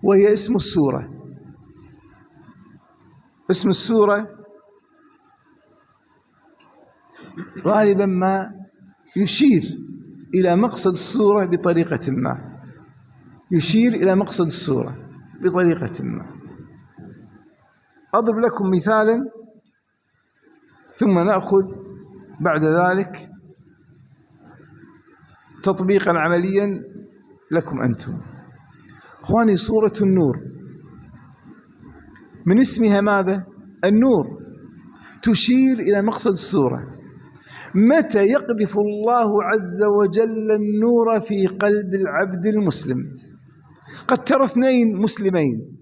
وهي اسم السورة. اسم السورة غالبا ما يشير إلى مقصد السورة بطريقة ما، يشير إلى مقصد السورة بطريقة ما. أضرب لكم مثالا ثم نأخذ بعد ذلك تطبيقا عمليا لكم أنتم. إخواني، سورة النور من اسمها ماذا؟ النور، تشير إلى مقصد السورة. متى يقذف الله عز وجل النور في قلب العبد المسلم؟ قد ترى اثنين مسلمين،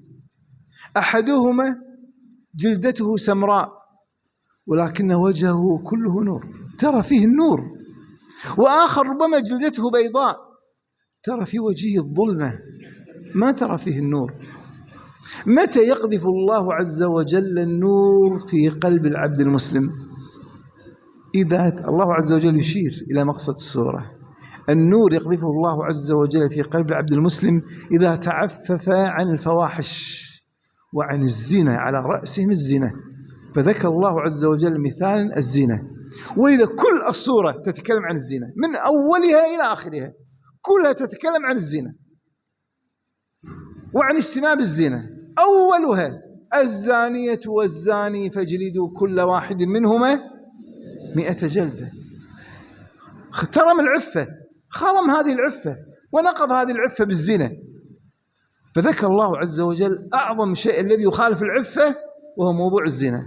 أحدهما جلدته سمراء ولكن وجهه كله نور، ترى فيه النور، وآخر ربما جلدته بيضاء ترى في وجهه الظلمة، ما ترى فيه النور. متى يقذف الله عز وجل النور في قلب العبد المسلم؟ إذا الله عز وجل يشير إلى مقصد السورة. النور يقذفه الله عز وجل في قلب العبد المسلم إذا تعفف عن الفواحش وعن الزنا، على رأسهم الزنا، فذكر الله عز وجل مثالا الزنا. وإذا كل السورة تتكلم عن الزنا من أولها إلى آخرها، كلها تتكلم عن الزنا وعن اجتناب الزنا. أولها الزانية والزاني فاجلدوا كل واحد منهما 100 جلدة. اخترم العفة، خرم هذه العفة ونقض هذه العفة بالزنا، فذكر الله عز وجل أعظم شيء الذي يخالف العفة وهو موضوع الزنا.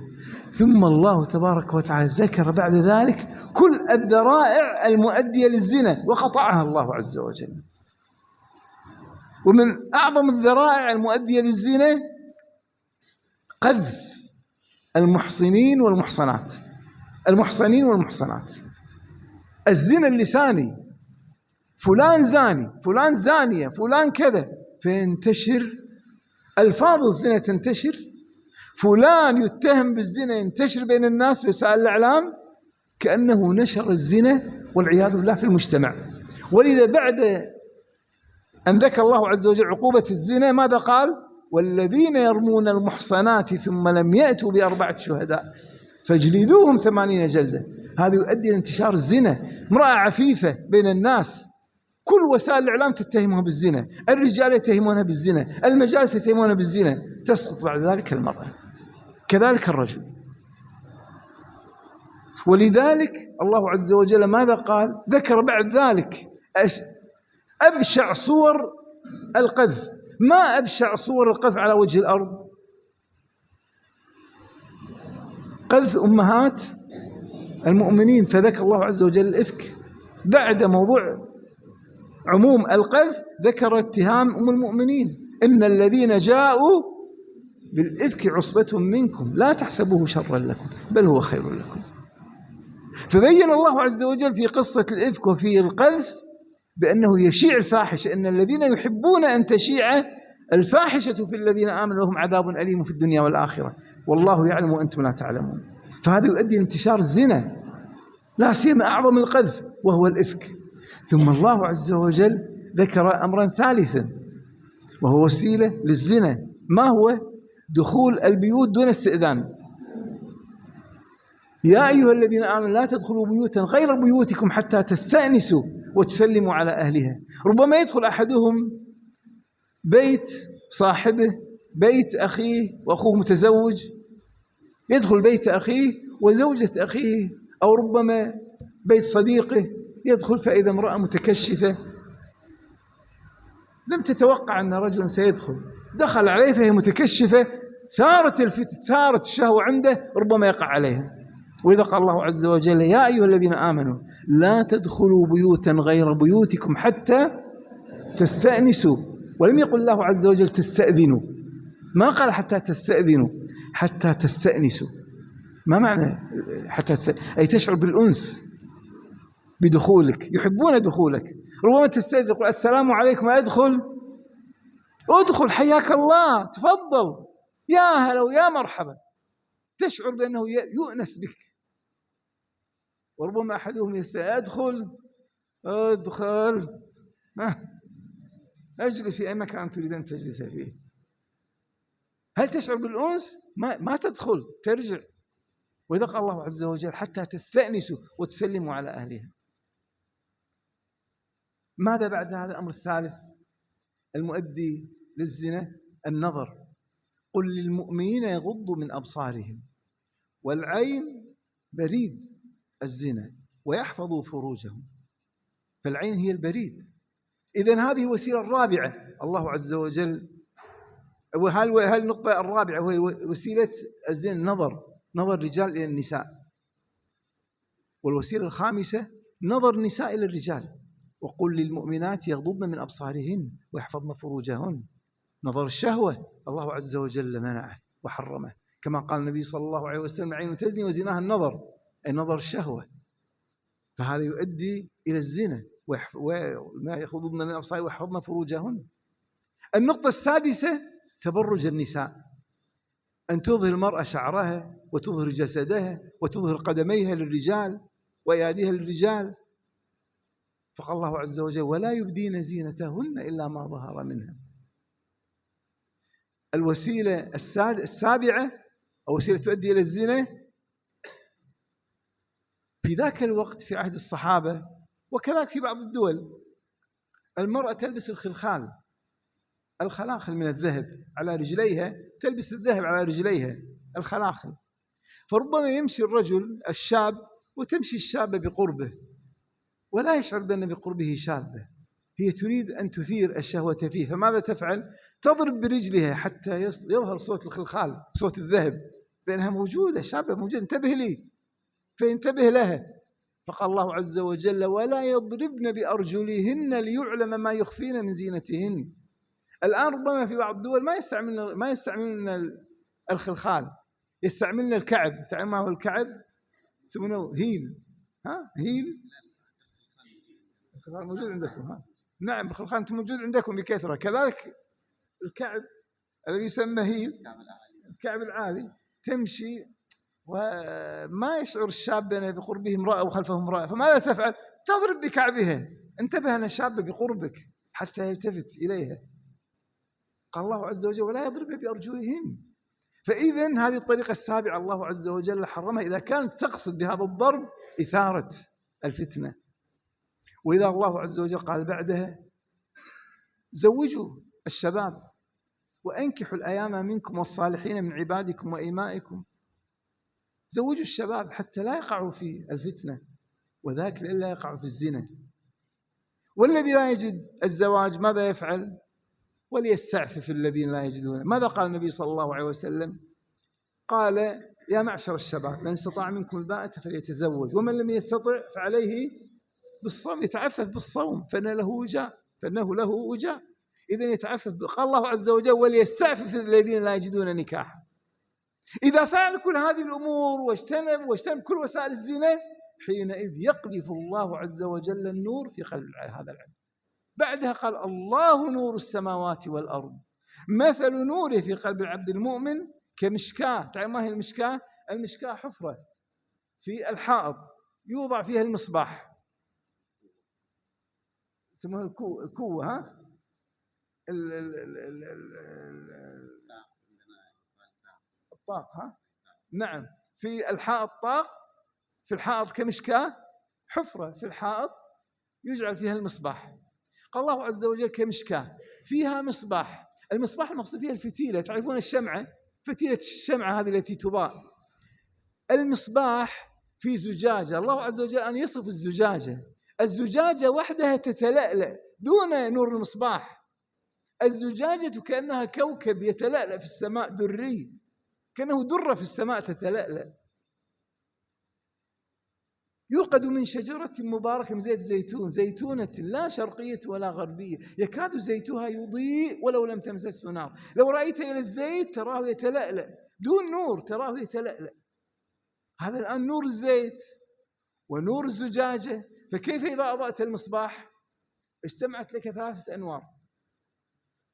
ثم الله تبارك وتعالى ذكر بعد ذلك كل الذرائع المؤدية للزنا وقطعها الله عز وجل. ومن أعظم الذرائع المؤدية للزنا قذف المحصنين والمحصنات، المحصنين والمحصنات. الزنا اللساني، فلان زاني، فلان زانية، فلان كذا، فينتشر ألفاظ الزنا، تنتشر. فلان يتهم بالزنا ينتشر بين الناس بوسائل الإعلام كأنه نشر الزنا والعياذ بالله في المجتمع. ولذا بعد أن ذكر الله عز وجل عقوبة الزنا ماذا قال؟ والذين يرمون المحصنات ثم لم يأتوا ب4 شهداء فاجلدوهم 80 جلدة. هذا يؤدي إلى انتشار الزنا. امرأة عفيفة بين الناس، كل وسائل الإعلام تتهمها بالزنا، الرجال يتهمونها بالزنا، المجالس يتهمونها بالزنا، تسقط بعد ذلك المرأة، كذلك الرجل. ولذلك الله عز وجل ماذا قال؟ ذكر بعد ذلك أبشع صور القذف. ما أبشع صور القذف على وجه الأرض؟ قذف أمهات المؤمنين، فذكر الله عز وجل الإفك. بعد موضوع عموم القذف ذكر اتهام أم المؤمنين، إن الذين جاءوا بالإفك عصبة منكم لا تحسبوه شرا لكم بل هو خير لكم. فبين الله عز وجل في قصة الإفك وفي القذف بأنه يشيع الفاحشة، إن الذين يحبون أن تشيع الفاحشة في الذين آمنوا لهم عذاب أليم في الدنيا والآخرة والله يعلم وأنتم لا تعلمون. فهذا يؤدي لانتشار الزنا، لا سيما أعظم القذف وهو الإفك. ثم الله عز وجل ذكر أمرا ثالثا وهو وسيلة للزنا، ما هو؟ دخول البيوت دون استئذان. يا أيها الذين آمنوا لا تدخلوا بيوتا غير بيوتكم حتى تستأنسوا وتسلموا على أهلها. ربما يدخل أحدهم بيت صاحبه، بيت أخيه وأخوه متزوج، يدخل بيت أخيه وزوجة أخيه، أو ربما بيت صديقه يدخل فإذا امرأة متكشفة لم تتوقع أن رجل سيدخل، دخل عليه فهي متكشفة، ثارت الشهوة عنده، ربما يقع عليها. وإذا قال الله عز وجل يا أيها الذين آمنوا لا تدخلوا بيوتا غير بيوتكم حتى تستأنسوا، ولم يقل الله عز وجل تستأذنوا، ما قال حتى تستأذنوا، حتى تستأنسوا. ما معنى حتى أي تشعر بالأنس بدخولك، يحبون دخولك. ربما تستأذن يقول السلام عليكم، ادخل حياك الله تفضل يا هلا ويا مرحبا، تشعر بأنه يؤنس بك. وربما أحدهم ادخل اجلس في أي مكان تريد أن تجلس فيه. هل تشعر بالأنس؟ ما تدخل، ترجع. وإذا قال الله عز وجل حتى تستأنسوا وتسلموا على أهلها. ماذا بعد هذا الأمر الثالث المؤدي للزنا؟ النظر. قل للمؤمنين يغضوا من أبصارهم، والعين بريد الزنا، ويحفظوا فروجهم. فالعين هي البريد. إذن هذه الوسيلة الرابعة الله عز وجل، وهل النقطة الرابعة وهي وسيلة الزنا النظر، نظر الرجال إلى النساء. والوسيلة الخامسة نظر النساء إلى الرجال. وقل للمؤمنات يغضضن من أبصارهن ويحفظن فروجهن. نظر الشهوة الله عز وجل منعه وحرمه، كما قال النبي صلى الله عليه وسلم العين تزني وزناها النظر، أي نظر الشهوة. فهذا يؤدي إلى الزنا. وما يغضضن من أبصارهن ويحفظن فروجهن. النقطة السادسة تبرج النساء، أن تظهر المرأة شعرها وتظهر جسدها وتظهر قدميها للرجال وأياديها للرجال. فقال الله عز وجل ولا يبدين زينتهن إلا ما ظهر منها. الوسيلة السابعة أو وسيلة تؤدي إلى الزنا في ذاك الوقت في عهد الصحابة وكذلك في بعض الدول، المرأة تلبس الخلاخل من الذهب على رجليها، تلبس الذهب على رجليها الخلاخل. فربما يمشي الرجل الشاب وتمشي الشابة بقربه ولا يشعر بأن بقربه شابة، هي تريد أن تثير الشهوة فيه. فماذا تفعل؟ تضرب برجلها حتى يظهر صوت الخلخال، صوت الذهب، بأنها موجودة، شابة موجودة، انتبه لي، فينتبه لها. فقال الله عز وجل ولا يضربن بأرجلهن ليعلم ما يخفين من زينتهن. الآن ربما في بعض الدول ما يستعملون الخلخال، يستعملون الكعب. تعرفون ما هو الكعب؟ يسمونه هيل. هيل الخلخال موجود عندكم؟ نعم، الخلخال أنتم موجود عندكم بكثرة. كذلك الكعب الذي يسمى هيل، الكعب العالي، تمشي وما يشعر الشاب بقربه امرأة وخلفه امرأة. فماذا تفعل؟ تضرب بكعبها، انتبه أنا شابة بقربك، حتى يلتفت إليها. قال الله عز وجل ولا يضربن بأرجلهن. فإذن هذه الطريقة السابعة الله عز وجل حرمها إذا كانت تقصد بهذا الضرب إثارة الفتنة. وإذا الله عز وجل قال بعدها زوجوا الشباب وأنكحوا الأيام منكم والصالحين من عبادكم وإمائكم. زوجوا الشباب حتى لا يقعوا في الفتنة، وذاك إلا يقعوا في الزنا. والذي لا يجد الزواج ماذا يفعل؟ وليستعفف الذين لا يجدون. ماذا قال النبي صلى الله عليه وسلم؟ قال يا معشر الشباب من استطاع منكم الباءة فليتزوج، ومن لم يستطع فعليه بالصوم، يتعفف بالصوم فإنه له وجاء. إذن يتعفف. قال الله عز وجل وليستعفف الذين لا يجدون نكاحا. إذا فعل كل هذه الأمور واجتنب كل وسائل الزنا، حينئذ يقذف الله عز وجل النور في قلب هذا العبد. بعدها قال الله نور السماوات والأرض مثل نوره في قلب العبد المؤمن كمشكاة. تعرف ما هي المشكاة؟ المشكاة حفرة في الحائط يوضع فيها المصباح، يسموها الكوة. الطاق. نعم، في الحائط طاق، في الحائط كمشكاة، حفرة في الحائط يجعل فيها المصباح. قال الله عز وجل كمشكاة فيها مصباح. المصباح المقصود فيها الفتيلة. تعرفون الشمعة، فتيلة الشمعة هذه التي تضاء. المصباح في زجاجة. الله عز وجل أن يصف الزجاجة وحدها تتلألأ دون نور المصباح. الزجاجة كأنها كوكب يتلألأ في السماء دري، كأنه درة في السماء تتلألأ. يوقد من شجرة مباركة من زيت زيتون، زيتونة لا شرقية ولا غربية، يكاد زيتها يضيء ولو لم تمسسه نار. لو رأيت إلى الزيت تراه يتلألأ، دون نور تراه يتلألأ. هذا الآن نور الزيت ونور الزجاجة. فكيف إذا أضأت المصباح؟ اجتمعت لك 3 أنوار: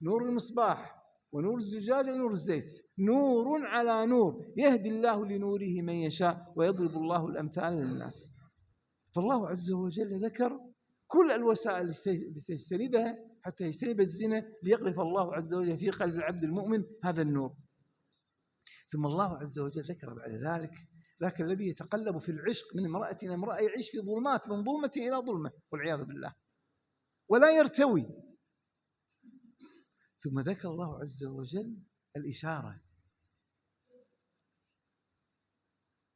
نور المصباح ونور الزجاجة ونور الزيت، نور على نور، يهدي الله لنوره من يشاء ويضرب الله الأمثال للناس. فالله عز وجل ذكر كل الوسائل التي تجتنبها حتى يجتنب الزنا ليقذف الله عز وجل في قلب العبد المؤمن هذا النور. ثم الله عز وجل ذكر بعد ذلك ذاك الذي يتقلب في العشق من امرأة إلى امرأة، يعيش في ظلمات، من ظلمة إلى ظلمة والعياذ بالله، ولا يرتوي. ثم ذكر الله عز وجل الإشارة،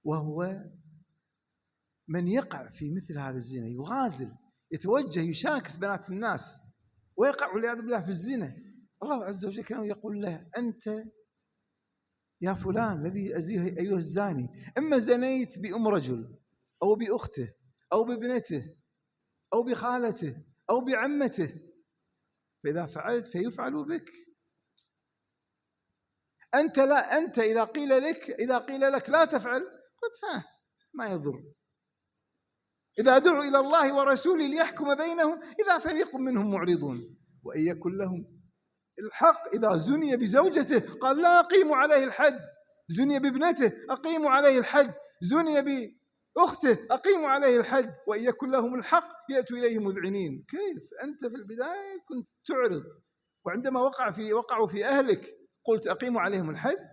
وهو من يقع في مثل هذا الزنا، يغازل، يتوجه، يشاكس بنات الناس ويقع والعياذ بالله في الزنا. الله عز وجل كان يقول له: أنت يا فلان الذي أيها الزاني، إما زنيت بأم رجل أو بأخته أو بابنته أو بخالته أو بعمته، فإذا فعلت فيفعل بك. أنت لا، أنت إذا قيل لك لا تفعل قلت ما يضر. إذا دعوا إلى الله ورسوله ليحكم بينهم إذا فريق منهم معرضون وإن يكن لهم الحق. إذا زني بزوجته قال: لا أقيم عليه الحد. زني بابنته أقيم عليه الحد. زني بأخته أقيم عليه الحد. وإن يكن لهم الحق يأتوا إليه مذعنين. كيف أنت في البداية كنت تعرض، وعندما وقعوا في أهلك قلت أقيموا عليهم الحد؟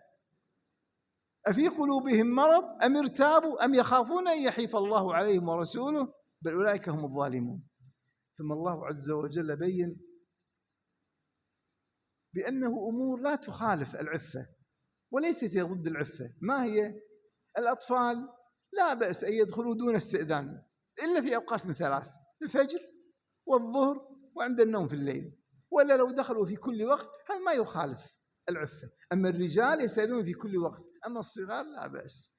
أفي قلوبهم مرض أم ارتابوا أم يخافون أن يحيف الله عليهم ورسوله بل أولئك هم الظالمون. ثم الله عز وجل بين بأنه أمور لا تخالف العفة وليست ضد العفة. ما هي؟ الأطفال لا بأس أن يدخلوا دون استئذان إلا في أوقات 3: الفجر والظهر وعند النوم في الليل، ولا لو دخلوا في كل وقت هذا ما يخالف العفة. أما الرجال يستأذنون في كل وقت، أما الصغار لا بأس،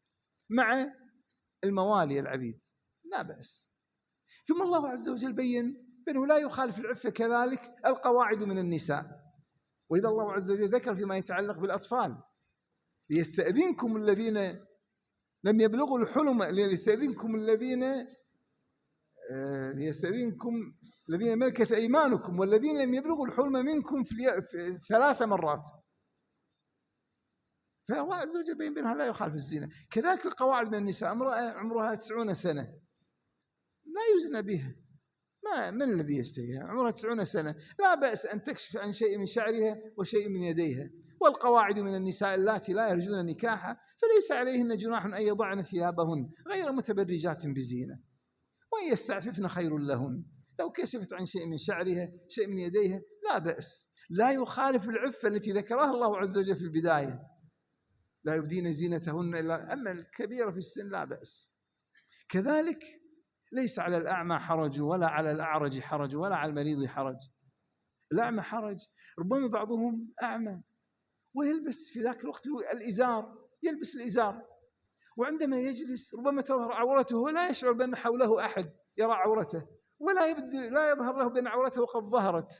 مع الموالي العبيد لا بأس. ثم الله عز وجل بين بأنه لا يخالف العفة كذلك القواعد من النساء. وإذا الله عز وجل ذكر فيما يتعلق بالأطفال: ليستأذنكم الذين لم يبلغوا الحلم، ليستأذنكم الذين ملكت أيمانكم والذين لم يبلغوا الحلم منكم في 3 مرات. فالله عز وجل بين بينها لا يخالف الزنا. كذلك القواعد من النساء: امرأة عمرها 90 سنة لا يزنى بها، من الذي يشتهيها؟ عمرها 90 سنة لا بأس أن تكشف عن شيء من شعرها وشيء من يديها. والقواعد من النساء اللاتي لا يرجون نكاحا فليس عليهن جناح أن يضعن ثيابهن غير متبرجات بزينة وأن يستعففن خير لهن. لو كشفت عن شيء من شعرها شيء من يديها لا بأس، لا يخالف العفة التي ذكرها الله عز وجل في البداية: لا يبدين زينتهن إلا. أما الكبيرة في السن لا بأس. كذلك ليس على الأعمى حرج ولا على الأعرج حرج ولا على المريض حرج. الأعمى حرج، ربما بعضهم أعمى ويلبس في ذاك الوقت الإزار، يلبس الإزار، وعندما يجلس ربما تظهر عورته ولا يشعر بأن حوله أحد يرى عورته، لا يظهر له بأن عورته قد ظهرت.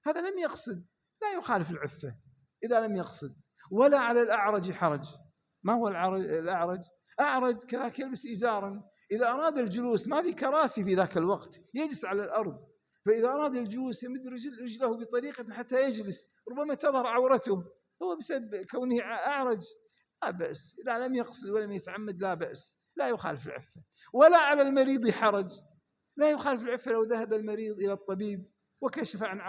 هذا لم يقصد، لا يخالف العفة إذا لم يقصد. ولا على الأعرج حرج. ما هو الأعرج؟ أعرج كذلك يلبس إزارا، إذا أراد الجلوس ما في كراسي في ذاك الوقت يجلس على الأرض، فإذا أراد الجلوس يمد رجله بطريقة حتى يجلس، ربما تظهر عورته، هو بسبب كونه أعرج لا بأس. إذا لم يقصد ولم يتعمد لا بأس، لا يخالف العفة. ولا على المريض حرج، لا يخالف العفة لو ذهب المريض إلى الطبيب وكشف عن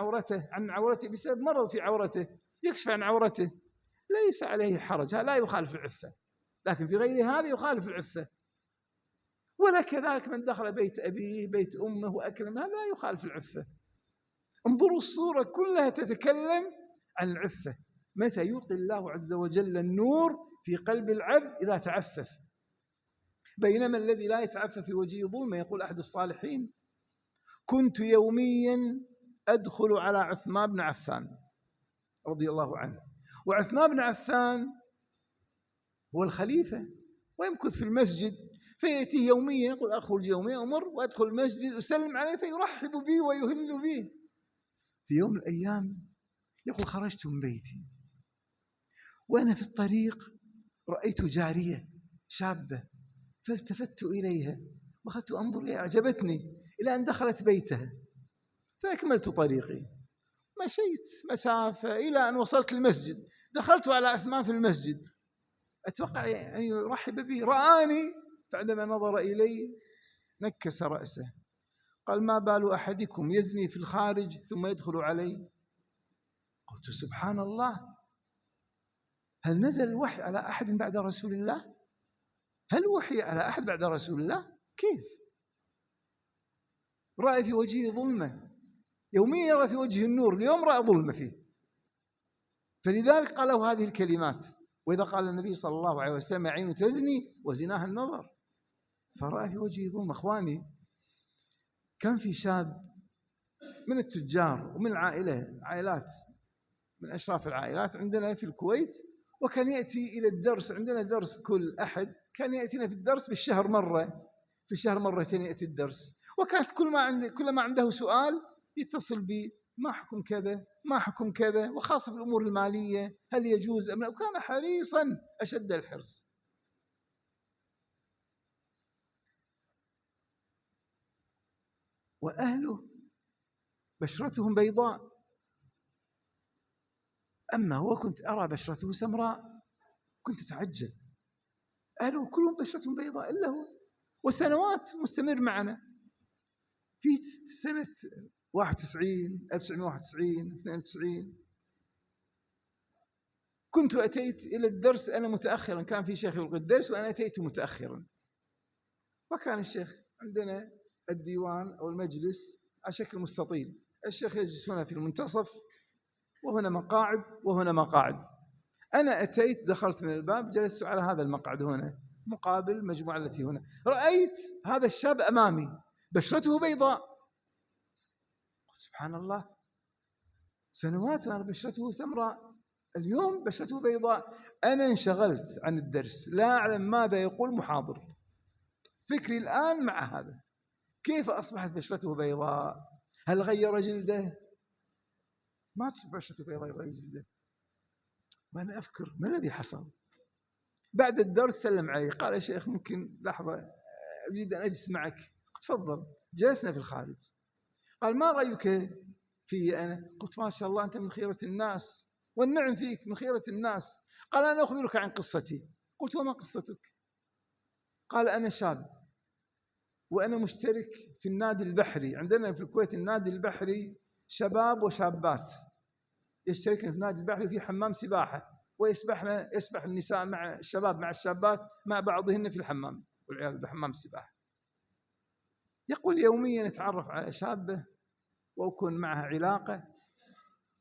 عورته بسبب مرض في عورته، يكشف عن عورته ليس عليه حرج، لا يخالف العفة. لكن في غير هذا يخالف العفة. ولا كذلك من دخل بيت أبيه بيت أمه وأكل هذا لا يخالف العفة. انظروا الصورة كلها تتكلم عن العفة. متى يلقي الله عز وجل النور في قلب العبد؟ إذا تعفف. بينما الذي لا يتعفف في وجهه ظلمة. يقول أحد الصالحين: كنت يوميا أدخل على عثمان بن عفان رضي الله عنه، وعثمان بن عفان هو الخليفة ويمكث في المسجد، فيأتيه يوميا يقول: أخرج يوميا أمر وأدخل المسجد أسلم عليه فيرحب بي ويهل بي. في يوم من الأيام يقول: خرجت من بيتي وأنا في الطريق رأيت جارية شابة فالتفت إليها وأخذت أنظر إليها، أعجبتني إلى أن دخلت بيتها، فأكملت طريقي، مشيت مسافة إلى أن وصلت المسجد. دخلت على عثمان في المسجد أتوقع أن يرحب بي، رآني، فعندما نظر إلي نكس رأسه قال ما بال أحدكم يزني في الخارج ثم يدخل علي؟ قلت سبحان الله، هل نزل الوحي على أحد بعد رسول الله؟ هل وحي على أحد بعد رسول الله؟ كيف؟ رأى في وجهه ظلمة، يوميا يرى في وجهه النور، اليوم رأى ظلمة فيه. فلذلك قالوا هذه الكلمات. وإذا قال النبي صلى الله عليه وسلم عين تزني وزناها النظر، فرأى في وجهه ظلمة. أخواني، كان في شاب من التجار ومن عائلات من أشراف العائلات عندنا في الكويت، وكان يأتي إلى الدرس. عندنا درس كل أحد، كان يأتينا في الدرس بالشهر مرة، في الشهر مرتين يأتي الدرس. وكانت كلما عنده سؤال يتصل بي، ما حكم كذا، ما حكم كذا، وخاصة في الأمور المالية، هل يجوز أم لا. وكان حريصا أشد الحرص. وأهله بشرتهم بيضاء، أما هو كنت أرى بشرته سمراء، كنت أتعجب. أهله كلهم بشرتهم بيضاء إلا هو، وسنوات مستمر معنا. في سنة 91 1991 92 كنت أتيت إلى الدرس أنا متأخرا، كان في شيخ يلقي الدرس وأنا أتيت متأخرا. وكان الشيخ عندنا الديوان أو المجلس على شكل مستطيل، الشيخ يجلس هنا في المنتصف، وهنا مقاعد وهنا مقاعد. أنا أتيت دخلت من الباب، جلست على هذا المقعد هنا مقابل المجموعة التي هنا. رأيت هذا الشاب أمامي بشرته بيضاء، قلت سبحان الله، سنوات وأنا بشرته سمراء، اليوم بشرته بيضاء. أنا انشغلت عن الدرس، لا أعلم ماذا يقول محاضر. فكري الآن مع هذا، كيف أصبحت بشرته بيضاء؟ هل غير جلده؟ ما تصبح بشرته بيضاء يغير جلده. وأنا أفكر ما الذي حصل. بعد الدرس سلم علي، قال يا شيخ ممكن لحظة أريد أن أجلس معك. تفضل. جلسنا في الخارج. قال ما رأيك في أنا؟ قلت ما شاء الله أنت من خيرة الناس، والنعم فيك من خيرة الناس. قال أنا أخبرك عن قصتي. قلت وما قصتك؟ قال أنا شاب وأنا مشترك في النادي البحري. عندنا في الكويت النادي البحري شباب وشابات يشتركن في النادي البحري، في حمام سباحة، يسبح النساء مع الشباب مع الشابات مع بعضهن في الحمام، والعياذ بالله حمام السباحة. يقول يوميا أتعرف على شابة وأكون معها علاقة،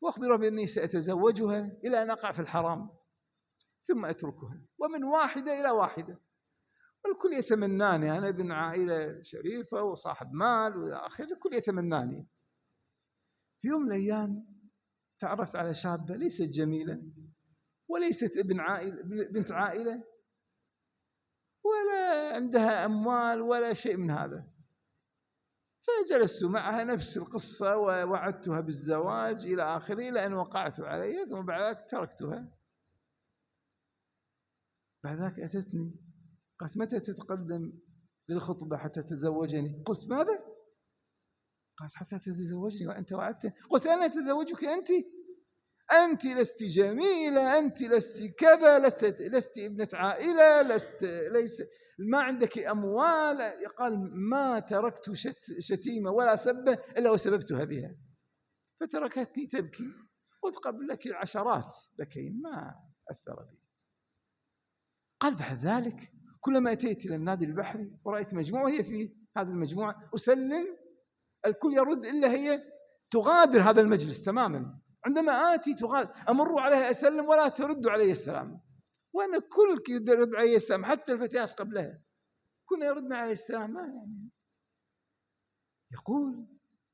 وأخبرها بأني سأتزوجها إلى أن أقع في الحرام ثم أتركها، ومن واحدة إلى واحدة. والكل يتمناني، أنا ابن عائلة شريفة وصاحب مال وإلى آخره، الكل يتمناني. في يوم من الأيام تعرفت على شابة ليست جميلة وليست بنت عائلة ولا عندها أموال ولا شيء من هذا. فجلست معها نفس القصة ووعدتها بالزواج إلى آخره، إلى أن وقعت عليها، ثم بعد ذلك تركتها. بعد ذلك أتتني قالت متى تتقدم للخطبة حتى تتزوجني؟ قلت ماذا؟ قالت حتى تتزوجني وأنت وعدت. قلت أنا أتزوجك أنت لست جميلة، أنت لست كذا، لست ابنة عائلة، ليس ما عندك أموال. قال ما تركت شتيمة ولا سبة إلا وسببتها بها، فتركتني تبكي. قلت قبل لك عشرات بكين ما أثر بي. قال بعد ذلك كلما أتيت إلى النادي البحري ورأيت مجموعة، هي في هذه المجموعة أسلم، الكل يرد إلا هي تغادر هذا المجلس تماما. عندما آتي تغادر، أمر عليها أسلم ولا ترد علي السلام، وأنا كل يرد علي السلام، حتى الفتيات قبلها كنا يردنا عليه السلام. ما يعني. يقول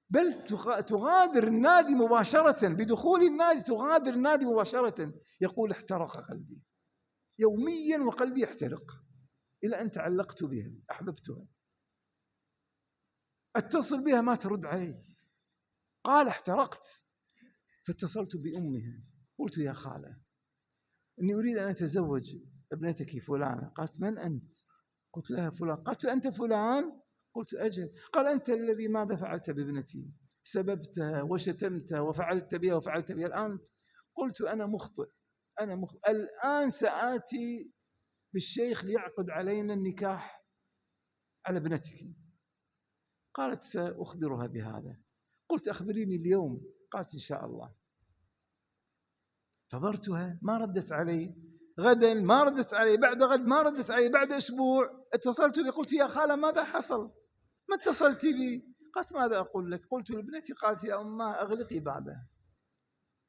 بل تغادر النادي مباشرة، بدخول النادي تغادر النادي مباشرة. يقول احترق قلبي يوميا وقلبي يحترق، إلى أن تعلقت بها، أحببتها، أتصل بها ما ترد علي. قال احترقت، فاتصلت بأمها قلت يا خالة إني أريد أن أتزوج ابنتك فلانة. قالت من أنت؟ قلت لها فلان. قالت أنت فلان؟ قلت أجل. قال أنت الذي ماذا فعلت بابنتي؟ سببتها وشتمتها وفعلت بها وفعلت بها. الآن قلت أنا مخطئ، الآن سآتي بالشيخ ليعقد علينا النكاح على ابنتك. قالت سأخبرها بهذا. قلت أخبريني اليوم. قالت إن شاء الله. انتظرتها ما ردت علي، غدا ما ردت علي، بعد غد ما ردت علي، بعد أسبوع اتصلت بي قلت يا خالة ماذا حصل؟ ما اتصلت بي؟ قالت ماذا أقول لك؟ قلت لابنتي. قالت يا أمه أغلقي بابه،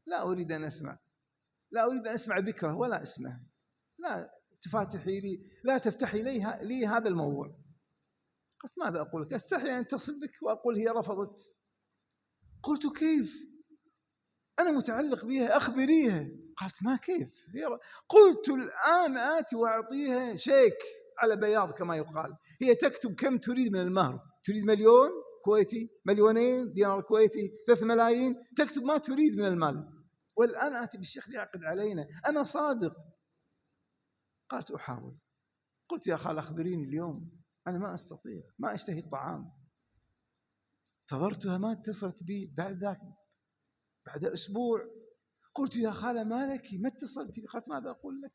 لا أريد أن أسمع، لا أريد أن أسمع ذكره ولا اسمه، لا تفاتحي لي، لا تفتحي لي هذا الموضوع. قلت ماذا أقول لك؟ أستحي أن أتصل بك وأقول هي رفضت. قلت كيف؟ أنا متعلق بها، أخبريها. قالت ما كيف؟ قلت الآن آتي وأعطيها شيك على بياض كما يقال. هي تكتب كم تريد من المهر، تريد 1,000,000 كويتي، 2,000,000 دينار كويتي، 3 ملايين، تكتب ما تريد من المال. والآن آتي بالشيخ ليعقد علينا، أنا صادق. قالت أحاول. قلت يا خال أخبريني اليوم، أنا ما أستطيع، ما أشتهي الطعام. انتظرتها ما اتصلت بي. بعد ذاك بعد أسبوع قلت يا خالة ما لك؟ ما اتصلت بي؟ قالت ماذا أقول لك؟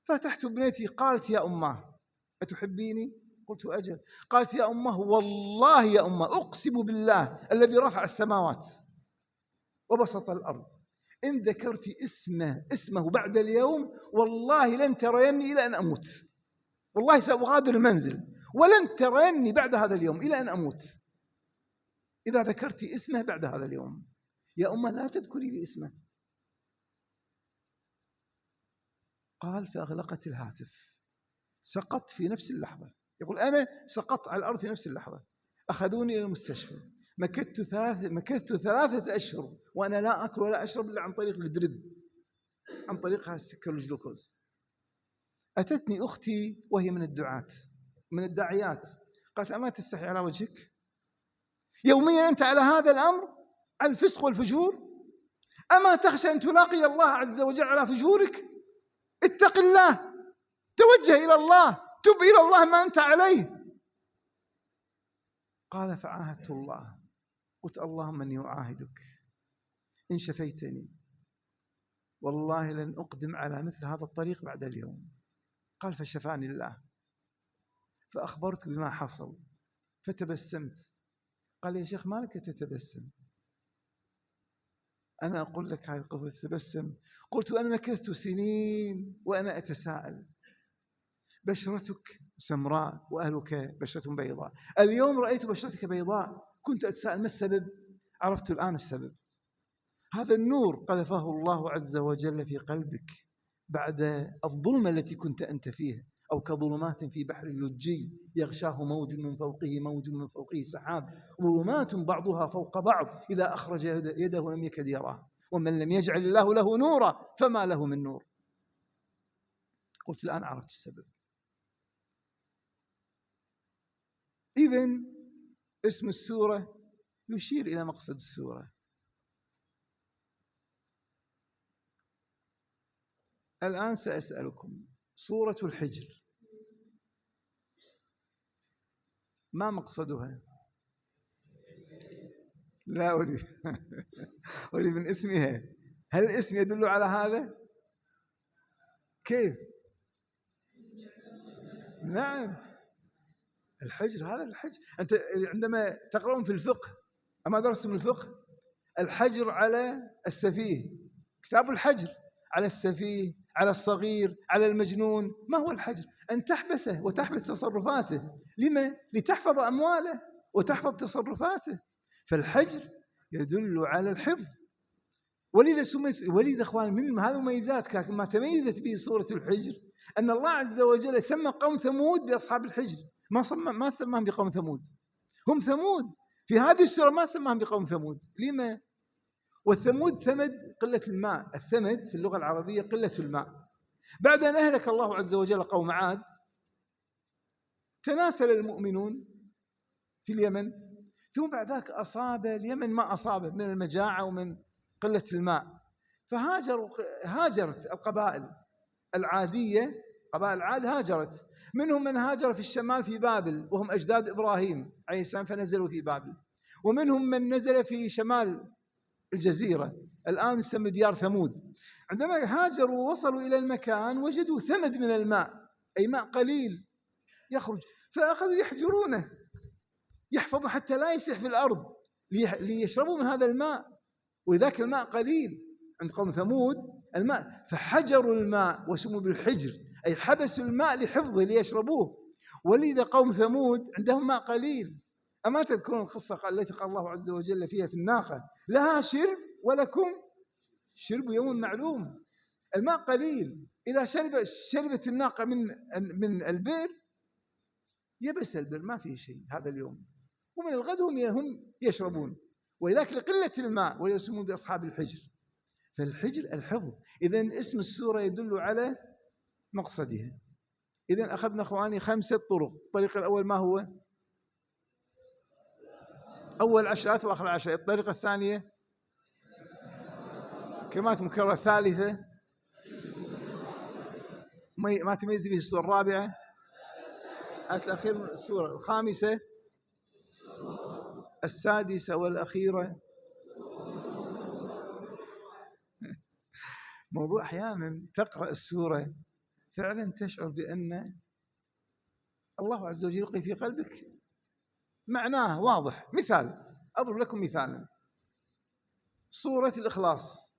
فتحت ابنتي. قالت يا أمه أتحبيني؟ قلت أجل. قالت يا أمه والله يا أمه أقسم بالله الذي رفع السماوات وبسط الأرض، إن ذكرت اسمه بعد اليوم والله لن تريني إلى أن أموت، والله سأغادر المنزل ولن تريني بعد هذا اليوم إلى أن أموت إذا ذكرت اسمه بعد هذا اليوم. يا أمه لا تذكري لي اسمه. قال فأغلقت الهاتف. سقطت في نفس اللحظة. يقول أنا سقطت على الأرض في نفس اللحظة. أخذوني إلى المستشفى. مكثت 3 أشهر وأنا لا أكل ولا أشرب إلا عن طريق الدريب، عن طريق السكر والجلوكوز. أتتني أختي وهي من الدعاة، من الداعيات، قالت أما تستحي على وجهك؟ يوميا أنت على هذا الأمر، على الفسق والفجور؟ أما تخشى أن تلاقي الله عز وجل على فجورك؟ اتق الله، توجه إلى الله، تب إلى الله ما أنت عليه. قال فعاهدت الله. قلت اللهم أني أعاهدك إن شفيتني والله لن أقدم على مثل هذا الطريق بعد اليوم. قال فشفاني الله. فأخبرت بما حصل فتبسمت. قال يا شيخ ما لك تتبسم؟ أنا أقول لك هاي القوة تتبسم. قلت أنا مكثت سنين وأنا أتساءل، بشرتك سمراء وأهلك بشرة بيضاء، اليوم رأيت بشرتك بيضاء، كنت أتساءل ما السبب؟ عرفت الآن السبب. هذا النور قذفه الله عز وجل في قلبك بعد الظلمة التي كنت أنت فيها، أو كظلمات في بحر لجي يغشاه موج من فوقه موج من فوقه سحاب، ظلمات بعضها فوق بعض إذا أخرج يده لم يكد يراه، ومن لم يجعل الله له نورا فما له من نور. قلت الآن عرفت السبب. إذن اسم السورة يشير إلى مقصد السورة. الآن سأسألكم، سورة الحجر ما مقصدها؟ لا أريد أريد من اسمها. هل الاسم يدل على هذا؟ كيف؟ نعم الحجر، هذا الحجر. أنت عندما تقرؤون في الفقه، أما درستم الفقه، الحجر على السفيه، كتاب الحجر على السفيه، على الصغير، على المجنون. ما هو الحجر؟ أن تحبسه وتحبس تصرفاته. لما؟ لتحفظ أمواله وتحفظ تصرفاته. فالحجر يدل على الحفظ. ولذا إخوان من هذه المميزات ما تميزت به سورة الحجر أن الله عز وجل سمى قوم ثمود بأصحاب الحجر، ما سماهم بقوم ثمود. هم ثمود في هذه السورة، ما سماهم بقوم ثمود. لما؟ والثمود ثمد قلة الماء. الثمد في اللغة العربية قلة الماء. بعد أن أهلك الله عز وجل قوم عاد تناسل المؤمنون في اليمن، ثم بعد ذلك أصاب اليمن ما أصابه من المجاعة ومن قلة الماء، هاجرت القبائل العادية، قبائل عاد هاجرت. منهم من هاجر في الشمال في بابل وهم أجداد إبراهيم عليه السلام فنزلوا في بابل، ومنهم من نزل في شمال الجزيرة الآن يسمى ديار ثمود. عندما هاجروا ووصلوا إلى المكان وجدوا ثمد من الماء، أي ماء قليل يخرج، فأخذوا يحجرونه. يحفظون حتى لا يسح في الأرض ليشربوا من هذا الماء، ولذلك الماء قليل عند قوم ثمود الماء، فحجروا الماء وسموا بالحجر، أي حبسوا الماء لحفظه ليشربوه. ولذا قوم ثمود عندهم ماء قليل. أما تذكرون القصة التي قال الله عز وجل فيها في الناقة لها شرب ولكم شرب يوم معلوم. الماء قليل، إذا شربت الناقة من البئر يبس البئر ما فيه شيء هذا اليوم، ومن الغد هم يشربون. ولذلك لقلة الماء ويسمون بأصحاب الحجر. فالحجر الحفظ. إذن اسم السورة يدل على مقصدها. إذن أخذنا أخواني 5 طرق. الطريق الأول ما هو؟ أول 10 وآخر 10. الطريقة الثانية كلمات مكررة. الثالثة ما تميز به السورة. الرابعة الأخير من السورة. الخامسة السادسة والأخيرة. موضوع أحيانا تقرأ السورة فعلا تشعر بأن الله عز وجل يلقي في قلبك معناه واضح. مثال، أضرب لكم مثالا. سورة الإخلاص: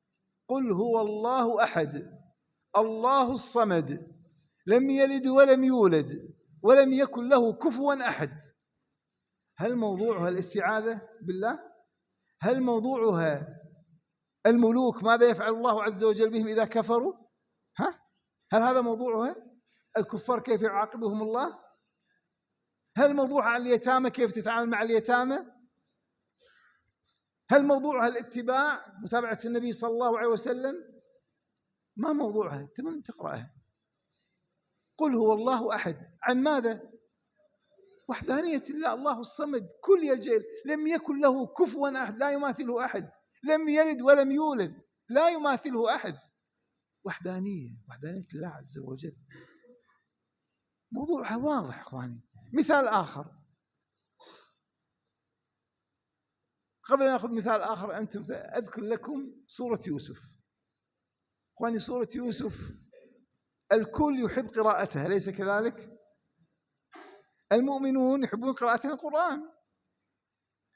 قل هو الله أحد الله الصمد لم يلد ولم يولد ولم يكن له كفوا أحد. هل موضوعها الاستعاذة بالله؟ هل موضوعها الملوك ماذا يفعل الله عز وجل بهم إذا كفروا؟ هل هذا موضوعها؟ الكفار كيف يعاقبهم الله؟ هل موضوعها اليتامى كيف تتعامل مع اليتامى؟ هل موضوعها الاتباع متابعة النبي صلى الله عليه وسلم؟ ما موضوعها. تمام تقرأها. قل هو الله أحد عن ماذا؟ وحدانية الله. الله الصمد كل يلجأ، لم يكن له كفوا أحد، لا يماثله أحد، لم يلد ولم يولد، لا يماثله أحد. وحدانية الله عز وجل. موضوعها واضح أخواني. مثال آخر، قبل أن نأخذ مثال آخر أنتم أذكر لكم سورة يوسف. أخواني سورة يوسف الكل يحب قراءتها، أليس كذلك؟ المؤمنون يحبون قراءة القرآن،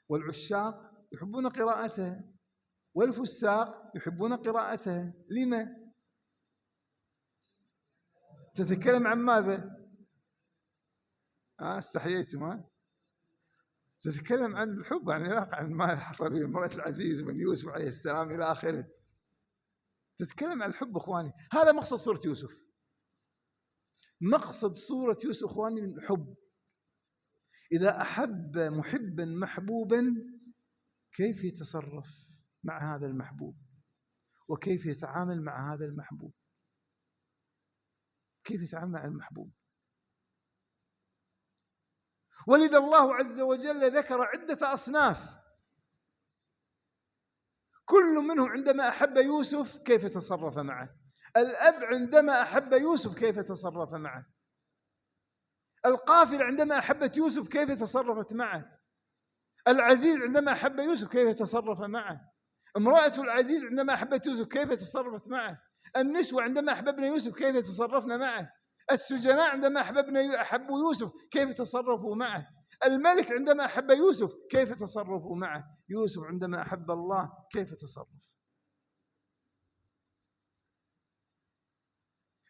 والعشاق يحبون قراءتها، والفساق يحبون قراءتها. لما؟ تتكلم عن ماذا؟ استحييتم. تتكلم عن الحب، عن العلاقة، عن ما حصل بين امرأة العزيز وبين يوسف عليه السلام إلى آخره. تتكلم عن الحب أخواني. هذا مقصد سورة يوسف. مقصد سورة يوسف أخواني الحب. إذا أحب محبا محبوبا كيف يتصرف مع هذا المحبوب، وكيف يتعامل مع هذا المحبوب، كيف يتعامل مع المحبوب. ولذا الله عز وجل ذكر عدة أصناف، كل منهم عندما أحب يوسف كيف تصرف معه. الأب عندما أحب يوسف كيف تصرف معه. القافلة عندما أحبت يوسف كيف تصرفت معه. العزيز عندما أحب يوسف كيف تصرف معه. امرأة العزيز عندما أحبت يوسف كيف تصرفت معه. النسوة عندما أحببنا يوسف كيف تصرفنا معه. السجناء عندما أحبوا يوسف كيف تصرفوا معه. الملك عندما أحب يوسف كيف تصرفوا معه. يوسف عندما أحب الله كيف تصرف.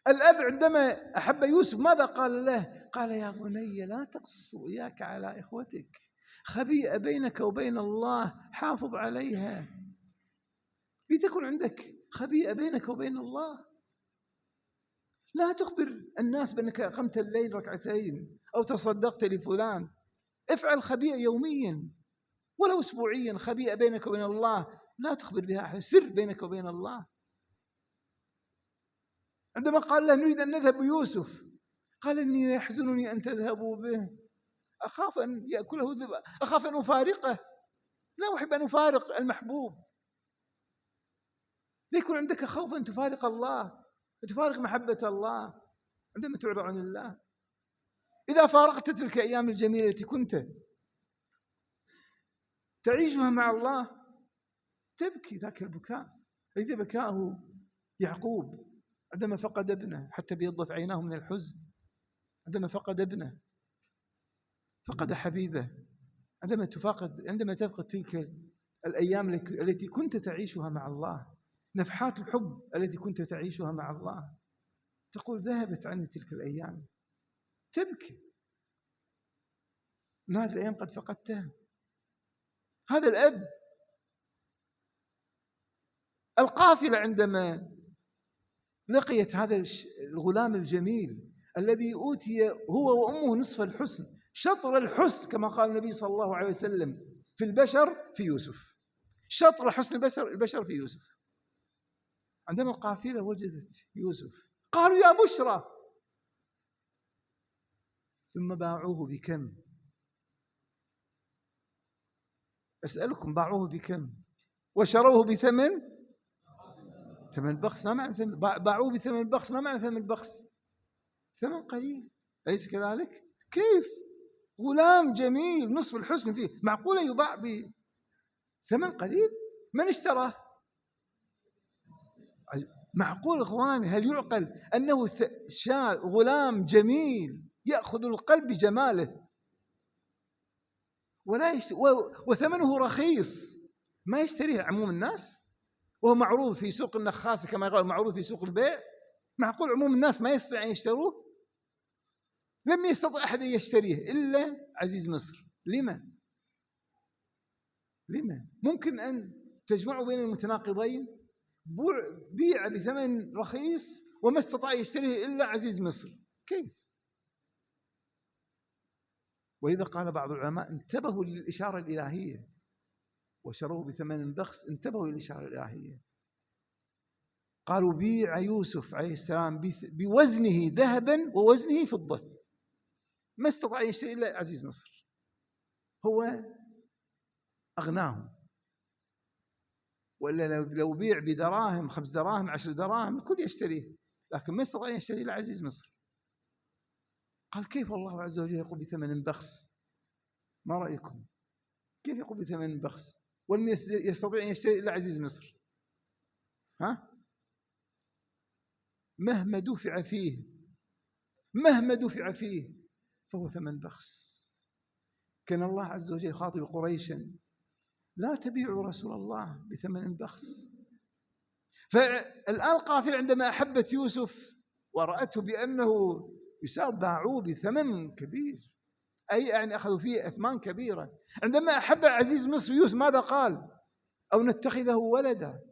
الأب عندما أحب يوسف ماذا قال له؟ قال يا بني لا تقصص رؤياك على إخوتك، خبيئة بينك وبين الله، حافظ عليها، لتكن عندك خبيئة بينك وبين الله. لا تخبر الناس بأنك قمت الليل 2 أو تصدقت لفلان. افعل خبيئة يوميا ولو أسبوعيا، خبيئة بينك وبين الله لا تخبر بها أحد، سر بينك وبين الله. عندما قال له نريد أن نذهب بيوسف قال إني يحزنني أن تذهبوا به، أخاف أن يأكله الذئب، أخاف أن أفارقه، لا أحب أن أفارق المحبوب. ليكن عندك خوف أن تفارق الله، تفارق محبة الله عندما تعرض عن الله. إذا فارقت تلك الأيام الجميلة التي كنت تعيشها مع الله تبكي ذاك البكاء الذي بكاه يعقوب عندما فقد ابنه، حتى بيضت عيناه من الحزن عندما فقد ابنه، فقد حبيبه، عندما تفقد تلك الأيام التي كنت تعيشها مع الله، نفحات الحب التي كنت تعيشها مع الله، تقول ذهبت عني تلك الأيام، تبكي إن هذه الأيام قد فقدتها. هذا الأب، القافلة عندما لقيت هذا الغلام الجميل الذي أوتي هو وأمه نصف الحسن، شطر الحسن كما قال النبي صلى الله عليه وسلم في البشر في يوسف، شطر حسن البشر في يوسف. عندما القافلة وجدت يوسف قالوا يا بشرى، ثم باعوه بكم؟ أسألكم، باعوه بكم؟ وشروه بثمن بخس. ما معنى ثمن؟ باعوه بثمن بخس، ما معنى ثمن بخس؟ ثمن قليل، أليس كذلك؟ كيف غلام جميل نصف الحسن فيه معقولة يباع بثمن قليل؟ من اشتراه؟ معقول إخواني؟ هل يعقل أنه غلام جميل يأخذ القلب بجماله وثمنه رخيص، ما يشتريه عموم الناس وهو معروض في سوق النخاسة كما يقول، معروض في سوق البيع؟ معقول عموم الناس ما يستطيع أن يشتروه؟ لم يستطع أحد أن يشتريه إلا عزيز مصر. لما؟ ممكن أن تجمعوا بين المتناقضين؟ بيع بثمن رخيص وما استطاع يشتريه إلا عزيز مصر، كيف؟ ولذا قال بعض العلماء انتبهوا للإشارة الإلهية، وشروه بثمن بخس، انتبهوا للإشارة الإلهية. قالوا بيع يوسف عليه السلام بوزنه ذهبا ووزنه فضة، ما استطاع يشتري إلا عزيز مصر، هو أغناهم. وإلا لو بيع بدراهم، 5 دراهم، 10 دراهم، الكل يشتريه، لكن ما استطاع يشتري إلا عزيز مصر. قال كيف الله عز وجل يقول بثمن بخس؟ ما رأيكم؟ كيف يقول بثمن بخس ولم يستطيع أن يشتري إلا عزيز مصر؟ مهما دفع فيه فهو ثمن بخس. كان الله عز وجل يخاطب قريشا لا تبيعوا رسول الله بثمن بخس. فالآن القافلة عندما أحبت يوسف ورأته بأنه يساوي باعوه بثمن كبير، أي يعني أخذوا فيه أثمان كبيرة. عندما أحب عزيز مصر يوسف ماذا قال؟ أو نتخذه ولدا.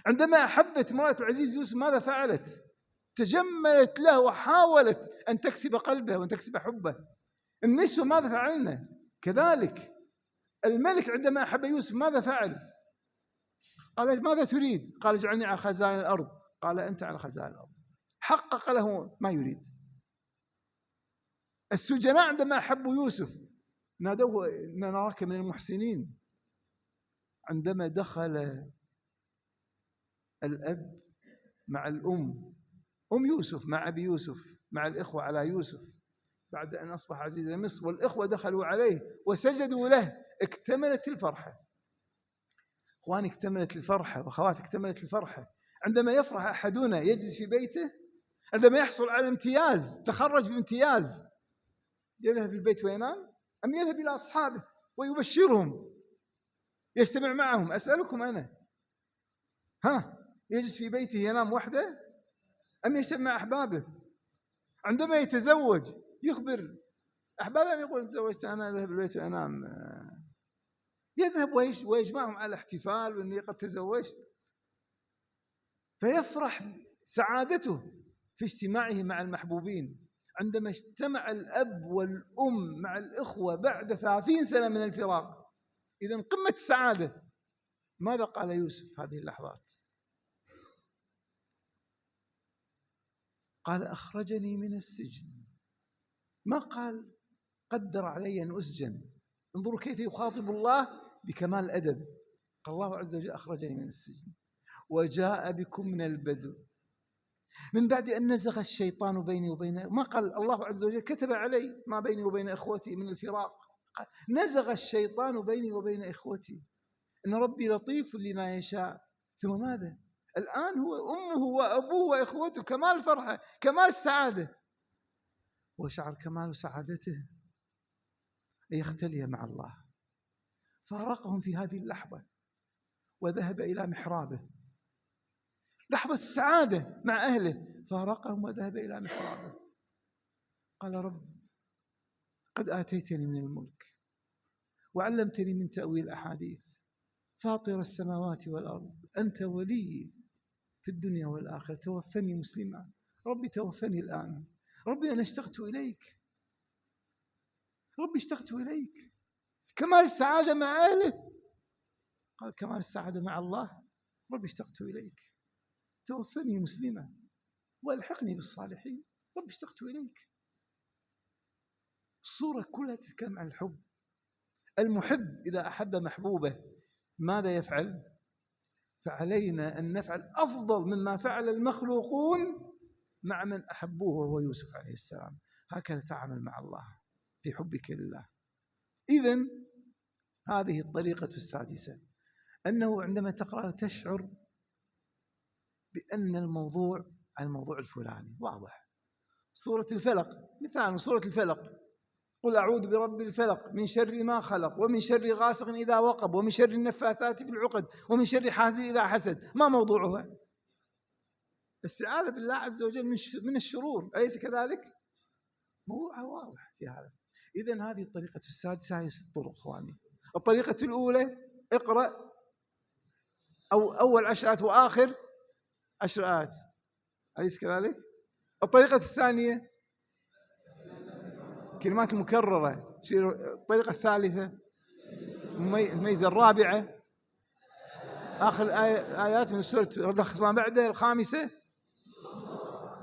عندما أحبت امرأة عزيز يوسف ماذا فعلت؟ تجملت له وحاولت أن تكسب قلبه وأن تكسب حبه. النسوة ماذا فعلنا؟ كذلك الملك عندما أحب يوسف ماذا فعل؟ قال ماذا تريد؟ قال اجعلني على خزائن الأرض. قال أنت على خزائن الأرض. حقق له ما يريد. السجناء عندما أحبوا يوسف نادوه إن نراك من المحسنين. عندما دخل الأب مع الأم، أم يوسف مع أبي يوسف مع الإخوة على يوسف بعد أن أصبح عزيز مصر، والإخوة دخلوا عليه وسجدوا له، اكتملت الفرحة. أخواني اكتملت الفرحة، وأخواتي اكتملت الفرحة. عندما يفرح أحدنا يجلس في بيته، عندما يحصل على امتياز، تخرج بامتياز، يذهب البيت وينام أم يذهب إلى أصحابه ويبشرهم، يجتمع معهم؟ أسألكم أنا، يجلس في بيته ينام وحده أم يجتمع مع أحبابه؟ عندما يتزوج يخبر أحبابه أم يقول تزوجت أنا أذهب البيت وأنام؟ يذهب ويجمعهم على الاحتفال وأني قد تزوجت، فيفرح سعادته في اجتماعه مع المحبوبين. عندما اجتمع الأب والأم مع الإخوة بعد 30 سنة من الفراق، إذن قمة السعادة. ماذا قال يوسف هذه اللحظات؟ قال أخرجني من السجن، ما قال قدر علي أن أسجن. انظروا كيف يخاطب الله بكمال الأدب. قال الله عز وجل أخرجني من السجن وجاء بكم من البدو من بعد أن نزغ الشيطان بيني وبين، ما قال الله عز وجل كتب علي ما بيني وبين إخوتي من الفراق، قال نزغ الشيطان بيني وبين إخوتي إن ربي لطيف لما يشاء. ثم ماذا؟ الآن هو أمه وأبوه وإخوته، كمال الفرحة، كمال السعادة. وشعر كمال سعادته أن يختلي مع الله، فارقهم في هذه اللحظة وذهب إلى محرابه. لحظة السعادة مع أهله، فارقهم وذهب إلى محرابه. قال: رب قد آتيتني من الملك وعلمتني من تأويل الأحاديث، فاطر السماوات والأرض، أنت ولي في الدنيا والآخرة، توفني مسلما. ربي توفني الآن. ربي أنا اشتقت إليك. ربي اشتقت إليك. كمال السعادة مع أهله. قال: كمال السعادة مع الله. ربي اشتقت إليك، توفني مسلما والحقني بالصالحين. ربي اشتقت إليك. الصورة كلها تتكلم عن الحب. المحب إذا أحب محبوبه ماذا يفعل؟ فعلينا أن نفعل أفضل مما فعل المخلوقون مع من أحبوه وهو يوسف عليه السلام. هكذا تعامل مع الله في حبك لله. إذن هذه الطريقة السادسة، أنه عندما تقرأ تشعر بأن الموضوع عن الموضوع الفلاني واضح. سورة الفلق مثال، سورة الفلق: قل أعوذ برب الفلق من شر ما خلق ومن شر غاسق إذا وقب ومن شر النفاثات في العقد ومن شر حاسد إذا حسد. ما موضوعها؟ الاستعاذة بالله عز وجل من الشرور، أليس كذلك؟ موضوعها واضح في هذا. إذن هذه الطريقة السادسة، هي 6 طرق إخواني. الطريقة الأولى: اقرأ أول 10 آيات وآخر 10 آيات، أليس كذلك؟ الطريقة الثانية: كلمات المكررة. الطريقة الثالثة: الميزة الرابعة: آخر آيات من سورة رلخص ما بعده. الخامسة: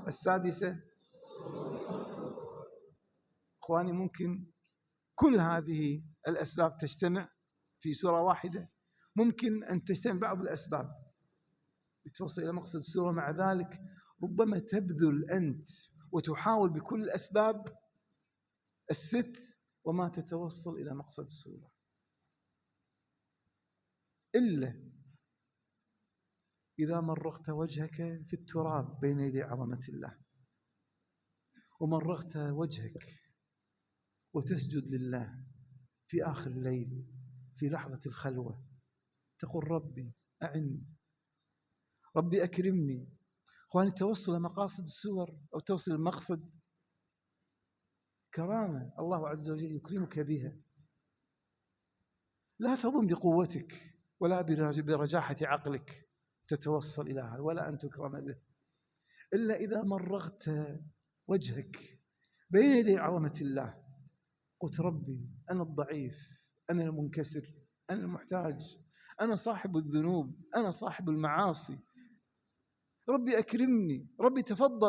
السادسة. إخواني، ممكن كل هذه الأسباب تجتمع في سورة واحدة، ممكن أن تجتمع بعض الأسباب لتوصل إلى مقصد السورة. مع ذلك ربما تبذل أنت وتحاول بكل الأسباب ال6 وما تتوصل إلى مقصد السورة، إلا إذا مرغت وجهك في التراب بين يدي عظمة الله، ومرغت وجهك وتسجد لله في آخر الليل في لحظة الخلوة، تقول: ربي أعني، ربي أكرمني. أخواني، توصل لمقاصد السور أو توصل المقصد كرامة الله عز وجل يكرمك بها. لا تظن بقوتك ولا برجاحة عقلك تتوصل إلى هذا ولا أن تكرم به، إلا إذا مرغت وجهك بين يدي عظمة الله، قلت: ربي أنا الضعيف، أنا المنكسر، أنا المحتاج، أنا صاحب الذنوب، أنا صاحب المعاصي. ربي أكرمني، ربي تفضل